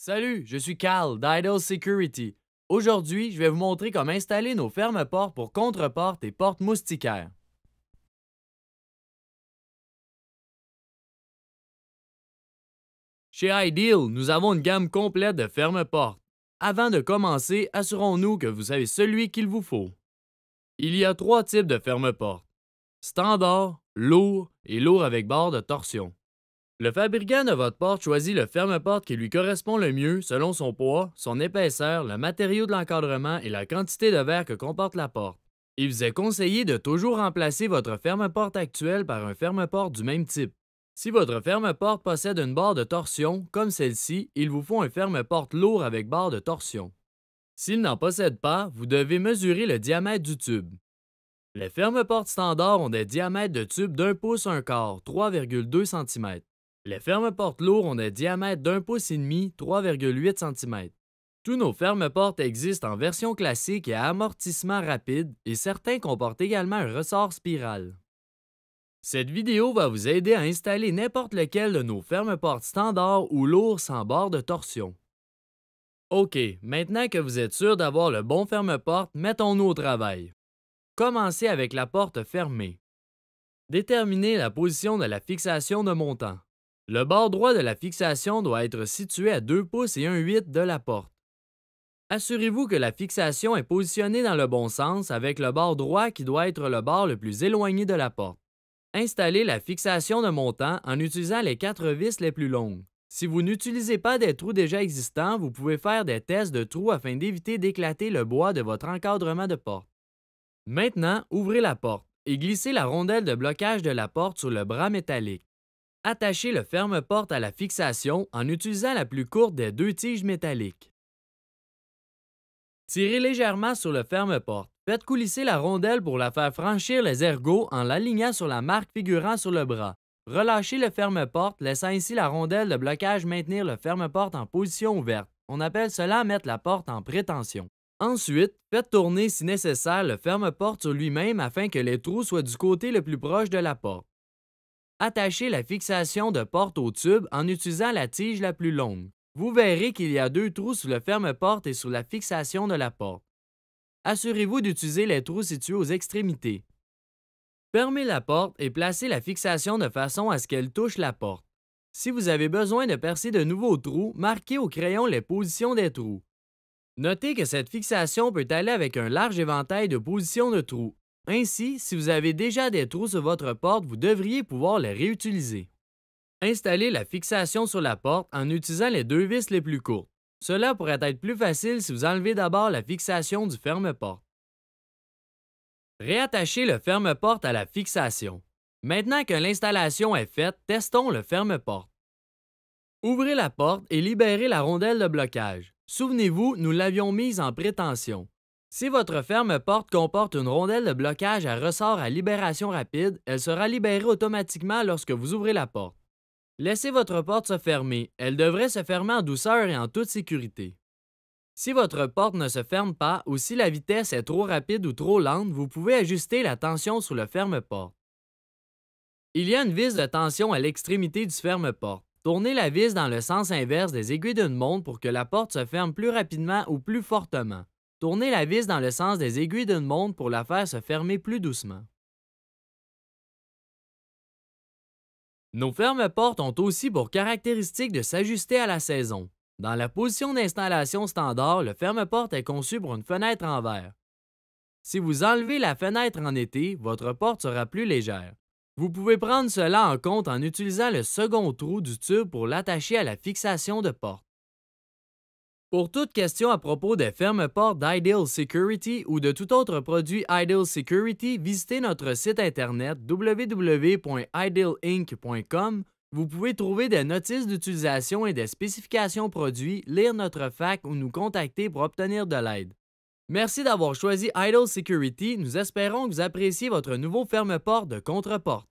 Salut, je suis Cal d'Idle Security. Aujourd'hui, je vais vous montrer comment installer nos ferme-portes pour contre-portes et portes moustiquaires. Chez Ideal, nous avons une gamme complète de ferme-portes. Avant de commencer, assurons-nous que vous savez celui qu'il vous faut. Il y a 3 types de ferme-portes: standard, lourd et lourd avec barre de torsion. Le fabricant de votre porte choisit le ferme-porte qui lui correspond le mieux selon son poids, son épaisseur, le matériau de l'encadrement et la quantité de verre que comporte la porte. Il vous est conseillé de toujours remplacer votre ferme-porte actuel par un ferme-porte du même type. Si votre ferme-porte possède une barre de torsion, comme celle-ci, il vous faut un ferme-porte lourd avec barre de torsion. S'il n'en possède pas, vous devez mesurer le diamètre du tube. Les ferme-portes standards ont des diamètres de tube d'1 pouce 1 quart, 3,2 cm. Les ferme-portes lourds ont des diamètres d'1 pouce et demi, 3,8 cm. Tous nos ferme-portes existent en version classique et à amortissement rapide et certains comportent également un ressort spirale. Cette vidéo va vous aider à installer n'importe lequel de nos ferme-portes standards ou lourds sans barre de torsion. OK, maintenant que vous êtes sûr d'avoir le bon ferme-porte, mettons-nous au travail. Commencez avec la porte fermée. Déterminez la position de la fixation de montant. Le bord droit de la fixation doit être situé à 2 pouces et 1/8 de la porte. Assurez-vous que la fixation est positionnée dans le bon sens avec le bord droit qui doit être le bord le plus éloigné de la porte. Installez la fixation de montant en utilisant les 4 vis les plus longues. Si vous n'utilisez pas des trous déjà existants, vous pouvez faire des tests de trous afin d'éviter d'éclater le bois de votre encadrement de porte. Maintenant, ouvrez la porte et glissez la rondelle de blocage de la porte sur le bras métallique. Attachez le ferme-porte à la fixation en utilisant la plus courte des 2 tiges métalliques. Tirez légèrement sur le ferme-porte. Faites coulisser la rondelle pour la faire franchir les ergots en l'alignant sur la marque figurant sur le bras. Relâchez le ferme-porte, laissant ainsi la rondelle de blocage maintenir le ferme-porte en position ouverte. On appelle cela mettre la porte en prétention. Ensuite, faites tourner si nécessaire le ferme-porte sur lui-même afin que les trous soient du côté le plus proche de la porte. Attachez la fixation de porte au tube en utilisant la tige la plus longue. Vous verrez qu'il y a 2 trous sur le ferme-porte et sur la fixation de la porte. Assurez-vous d'utiliser les trous situés aux extrémités. Fermez la porte et placez la fixation de façon à ce qu'elle touche la porte. Si vous avez besoin de percer de nouveaux trous, marquez au crayon les positions des trous. Notez que cette fixation peut aller avec un large éventail de positions de trous. Ainsi, si vous avez déjà des trous sur votre porte, vous devriez pouvoir les réutiliser. Installez la fixation sur la porte en utilisant les 2 vis les plus courtes. Cela pourrait être plus facile si vous enlevez d'abord la fixation du ferme-porte. Réattachez le ferme-porte à la fixation. Maintenant que l'installation est faite, testons le ferme-porte. Ouvrez la porte et libérez la rondelle de blocage. Souvenez-vous, nous l'avions mise en prétention. Si votre ferme-porte comporte une rondelle de blocage à ressort à libération rapide, elle sera libérée automatiquement lorsque vous ouvrez la porte. Laissez votre porte se fermer. Elle devrait se fermer en douceur et en toute sécurité. Si votre porte ne se ferme pas ou si la vitesse est trop rapide ou trop lente, vous pouvez ajuster la tension sur le ferme-porte. Il y a une vis de tension à l'extrémité du ferme-porte. Tournez la vis dans le sens inverse des aiguilles d'une montre pour que la porte se ferme plus rapidement ou plus fortement. Tournez la vis dans le sens des aiguilles d'une montre pour la faire se fermer plus doucement. Nos ferme-portes ont aussi pour caractéristique de s'ajuster à la saison. Dans la position d'installation standard, le ferme-porte est conçu pour une fenêtre en verre. Si vous enlevez la fenêtre en été, votre porte sera plus légère. Vous pouvez prendre cela en compte en utilisant le second trou du tube pour l'attacher à la fixation de porte. Pour toute question à propos des ferme-portes d'Ideal Security ou de tout autre produit Ideal Security, visitez notre site internet www.idealinc.com. Vous pouvez trouver des notices d'utilisation et des spécifications produits, lire notre FAQ ou nous contacter pour obtenir de l'aide. Merci d'avoir choisi Ideal Security. Nous espérons que vous appréciez votre nouveau ferme-porte de contre-porte.